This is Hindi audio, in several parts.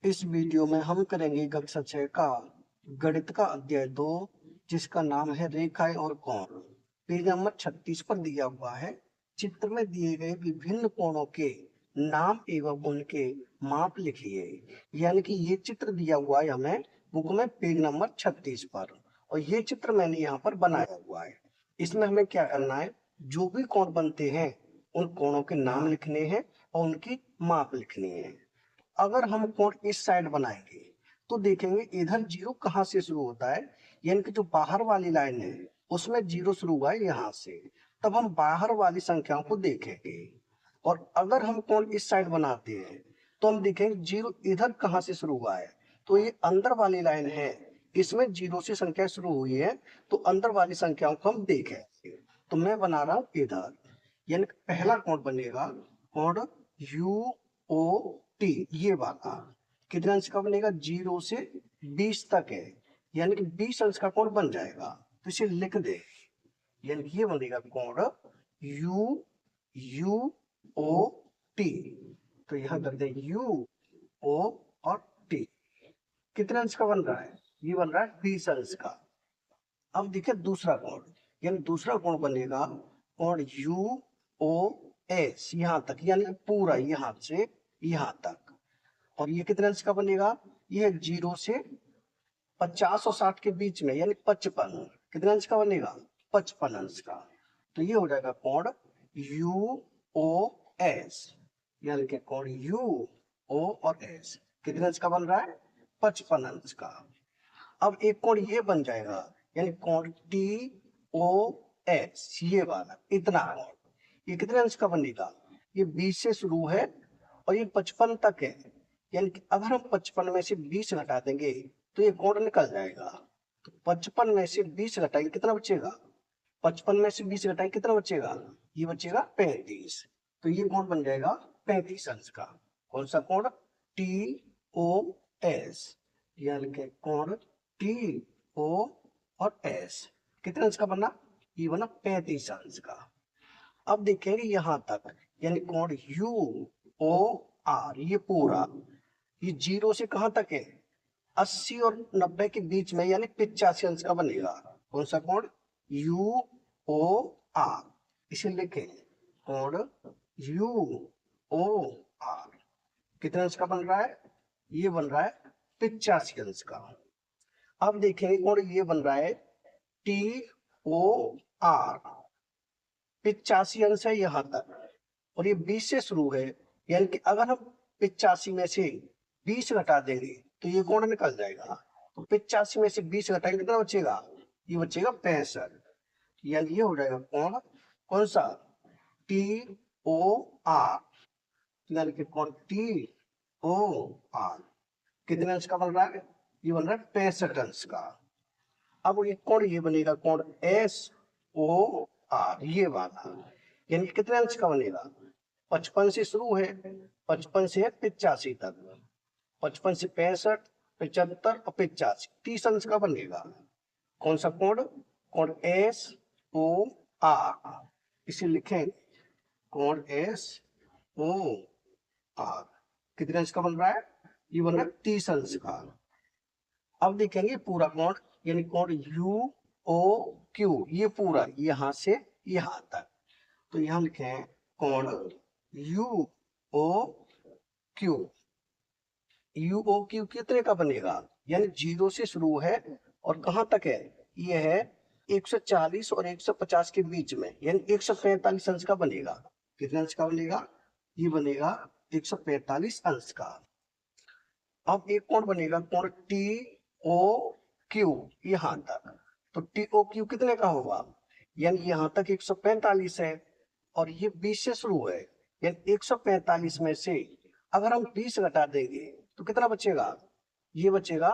इस वीडियो में हम करेंगे कक्षा 6 का गणित का अध्याय 2, जिसका नाम है रेखाएं और कोण। पेज नंबर 36 पर दिया हुआ है। चित्र में दिए गए विभिन्न कोणों के नाम एवं उनके माप लिखिए। यानी कि ये चित्र दिया हुआ है हमें बुक में पेज नंबर 36 पर, और ये चित्र मैंने यहाँ पर बनाया हुआ है। इसमें हमें क्या करना है, जो भी कोण बनते हैं उन कोणों के नाम लिखने हैं और उनकी माप लिखनी है। अगर हम कोण इस साइड बनाएंगे तो देखेंगे इधर जीरो कहाँ से शुरू होता है, यानी कि जो बाहर वाली लाइन है उसमें जीरो शुरू हुआ है यहाँ से। तब हम बाहर वाली संख्याओं को देखेंगे। और अगर हम कोण इस साइड बनाते हैं तो हम देखेंगे जीरो इधर कहाँ से शुरू हुआ है, तो ये अंदर वाली लाइन है, इसमें जीरो से संख्या शुरू हुई है, तो अंदर वाली संख्याओं को हम देखेंगे। तो मैं बना रहा हूं इधर, यानी पहला कोण बनेगा कोण यू ओ टी, ये वाला कितने अंश का बनेगा, 0 से 20 तक है, यानी कि 20 अंश का कोण बन जाएगा। तो इसे लिख दे, यानी कि ये बनेगा कोण यू यू ओ टी। तो यहां कर दे यू ओ और टी। कितने अंश का बन रहा है, ये बन रहा है 20 अंश का। अब देखिए दूसरा कोण, यानी दूसरा कोण बनेगा कोण यू ओ एस, यहां तक, यानी पूरा यहां से यहां तक। और ये कितने अंश का बनेगा, ये 0 से 50 और 60 के बीच में, यानी 55। कितने अंश का बनेगा, 55 अंश का। तो ये हो जाएगा कोण यू ओ एस, यानी कि कोण यू ओ और एस कितने अंश का बन रहा है, 55 अंश का। अब एक कोण ये बन जाएगा, यानी कोण टी ओ एस, ये वाला इतना कोण, ये कितने अंश का बनेगा, ये 20 से शुरू है और ये 55 तक है। यानी कि अगर हम 55 में से 20 घटा देंगे तो ये कोण निकल जाएगा। तो 55 में से 20 घटाएंगे कितना बचेगा, 55 में से 20 घटाएंगे कितना बचेगा, ये बचेगा 35। तो ये कोण बन जाएगा 35 अंश का। कौन सा कोण, टी ओ एस, यानी कि कोण टी ओ और एस कितने अंश का बना, ये बना 35 अंश का। अब देखेंगे यहां तक, यानी कोण यू ओ आर, ये पूरा, ये 0 से कहां तक है, 80 और 90 के बीच में, यानी 85 अंश का बनेगा। कौन सा कोण, यू ओ आर। इसे लिखें कोण यू ओ आर कितने अंश का बन रहा है, ये बन रहा है 85 अंश का। अब देखेंगे कोण ये बन रहा है टी ओ आर, 85 अंश है यहां तक, और ये 20 से शुरू है, यानी कि अगर हम 85 में से 20 घटा देंगे तो ये कोण निकल जाएगा। तो 85 में से 20 घटाएंगे कितना बचेगा, ये बचेगा 65, यानी ये हो जाएगा कोण कौन सा, टी ओ आर, यानी कि कोण टी ओ आर कितने अंश का बन रहा है, ये बन रहा है 65 अंश का। अब ये कोण ये बनेगा कोण एस ओ आर, ये वाला, यानी कितने अंश का बनेगा, 55 से शुरू है, 55 से 85 तक, 55 से 65, 75 और 85, 30 अंश का बनेगा। कौन सा कोण, कोण एस ओ आर। इसे लिखें कोण एस ओ आर कितने अंश का बन रहा है, ये बन रहा है 30 अंश का। अब देखेंगे पूरा कोण, यानी कोण यू ओ क्यू, ये पूरा यहां से यहां तक। तो यहां लिखें कोण U O Q, U O Q कितने का बनेगा, यानी 0 से शुरू है और कहां तक है, ये है 140 और 150 के बीच में, यानी 145 अंश का बनेगा। कितने अंश का बनेगा, ये बनेगा 145 अंश का। अब एक कोण बनेगा कोण टी ओ क्यू, यहां तक। तो टी ओ क्यू कितने का होगा, यानी यहां तक 145 है और ये 20 से शुरू है, यानी 145 में से अगर हम 20 घटा देंगे तो कितना बचेगा, ये बचेगा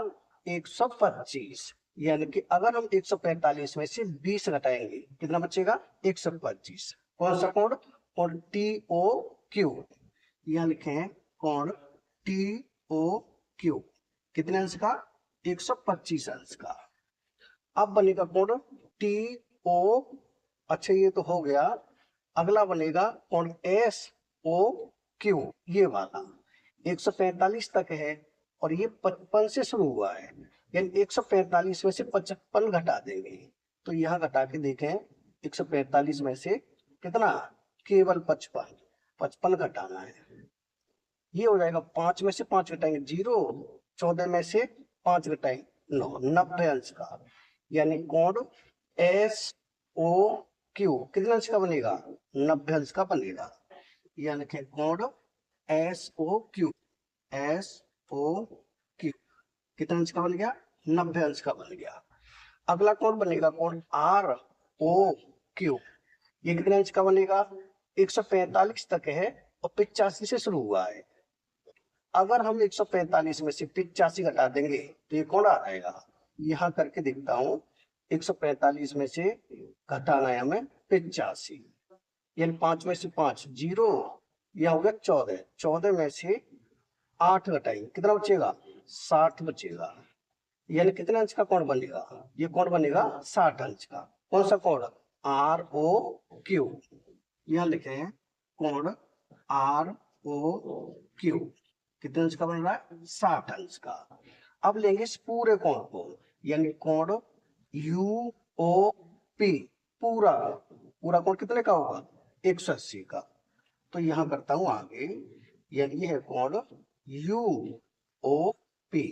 125, यानी कि अगर हम 145 में से 20 घटाएंगे कितना बचेगा, 125। कौन सा कोण, कोण टी ओ क्यू, यहां लिखे कोण टी ओ क्यू कितने अंश का, 125 अंश का। अब बनेगा कोण टी ओ, अच्छा ये तो हो गया, अगला बनेगा कोण एस ओ क्यू, ये वाला 145 तक है और ये 55 से शुरू हुआ है, यानी 145 में से 55 घटा देंगे। तो यहाँ घटा के देखें, 145 में से कितना, केवल 55, 55 घटाना है। ये हो जाएगा 5 में से 5 घटाएंगे 0, 14 में से 5 घटाएंगे 9, 90 अंश का। यानी कोण एस ओ क्यू कितने अंश का बनेगा, 90 अंश का बनेगा। यानी कि कोण S O Q, S O Q कितने अंश का बन गया, 90 अंश का बन गया। अगला कौन बनेगा, कौन आर ओ क्यू, ये कितने अंश का बनेगा, 145 तक है और 85 से शुरू हुआ है। अगर हम 145 में से 85 घटा देंगे तो ये कौन आ जाएगा, यहाँ करके देखता हूँ। 145 में से घटाना है हमें 85, यानी 5 में से 5 0, यह हो गया 14, 14 में से 8 घटाएंगे कितना बचेगा, 60 बचेगा। यानी कितने अंश का कोण बनेगा, ये कोण बनेगा 60 अंश का। कौन सा कोण, आर ओ क्यू, यहां लिखे हैं कोण आर ओ क्यू कितने अंश का बन रहा है, 60 अंश का। अब लेंगे इस पूरे कोण को, यानी कोण यू ओ पी, पूरा पूरा कोण कितने का होगा, 180 का। तो यहां करता हूं आगे, यानी ये है कोण यू ओ पी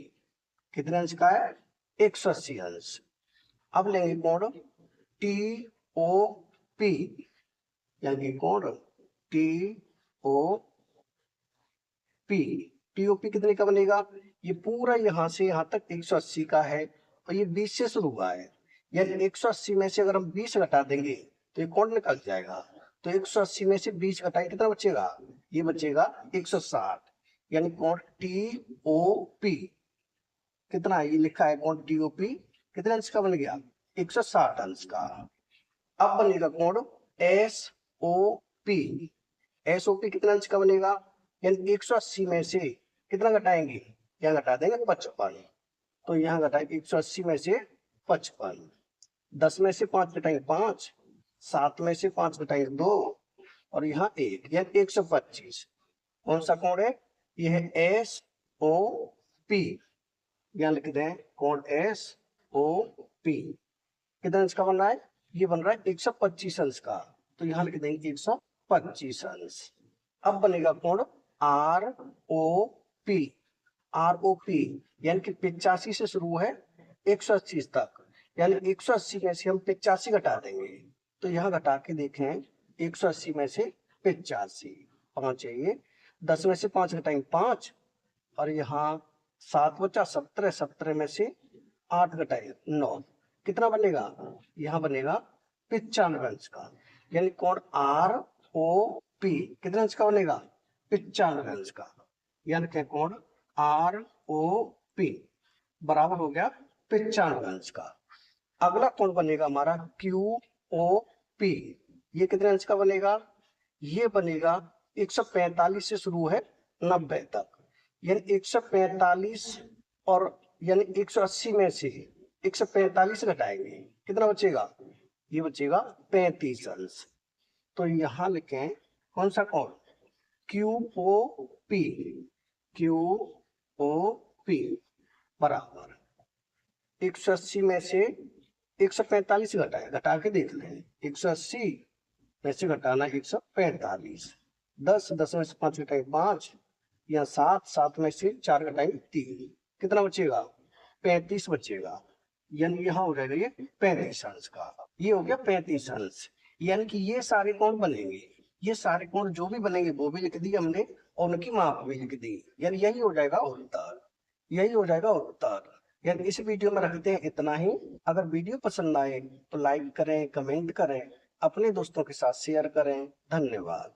कितने अंश का है, 180 अंश। अब लेंगे कोण टी ओ पी, यानी कोण टी ओ पी, टीओपी कितने का बनेगा, ये पूरा यहां से यहां तक 180 का है और ये 20 से शुरू हुआ है। यानी 180 में से अगर हम 20 घटा देंगे तो ये कोण निकल जाएगा। तो 180 में से 20 घटाए कितना बचेगा, ये बचेगा 160। यानी कोण टी ओ पी कितना है, ये लिखा है कोण टी ओ पी कितने अंश का बन गया, 160 अंश का। अब बनेगा कोण S O P, S O P कितने अंश का बनेगा, यानी 180 में से कितना घटाएंगे, यहाँ घटा देंगे 55, तो यहाँ घटाएंगे 180 में से 55, 10 में से 5 घटाएंगे 5, 7 में से 5 घटाएंगे 2 और यहाँ 1, यानी 125। कौन सा कोण है, यह है एस ओ पी, यहाँ लिख दें कोण एस ओ पी कितने अंश का बन रहा है, ये बन रहा है 125 अंश का। तो यहाँ लिख देंगे 125 अंश। अब बनेगा कोण R O P, R O P यानी कि 85 से शुरू है 180 तक, यानी 180 में से हम 85 घटा देंगे। तो यहाँ घटा के देखें, 180 में से 85, 5 चाहिए, 10 में से 5 घटाएंगे 5 और यहाँ 7 बचा 17, 17 में से 8 घटाएंगे 9, कितना बनेगा, यहाँ बनेगा 95 अंश का। यानी कोण आर ओ पी कितने अंश का बनेगा, 95 अंश का। यानी कि कोण आर ओ पी बराबर हो गया 95 अंश का। अगला कोण बनेगा हमारा क्यू ओ पी, ये कितने अंश का बनेगा, ये बनेगा 145 से शुरू है 90 तक, यानी 145 और यानी 180 में से 145 घटाएंगे कितना बचेगा, ये बचेगा 35 अंश। तो यहां लिखें कौन सा कोण, Q O P, Q O P बराबर 180 में से 145 घटाए, घटा के देख लें, 180 में से घटाना 145, 10, 10 में से 5 घटाए 5, या 7, 7 में से 4 घटाए 3, कितना बचेगा, 35 बचेगा। यानी यहाँ हो जाएगा ये 35 अंश का, ये हो गया 35 अंश। यानी कि ये सारे कोण बनेंगे, ये सारे कोण जो भी बनेंगे वो भी लिख दिए हमने और उनकी माप भी लिख दी, यानी यही हो जाएगा उत्तर, यही हो जाएगा उत्तर। यानी इस वीडियो में रखते हैं इतना ही। अगर वीडियो पसंद आए तो लाइक करें, कमेंट करें, अपने दोस्तों के साथ शेयर करें। धन्यवाद।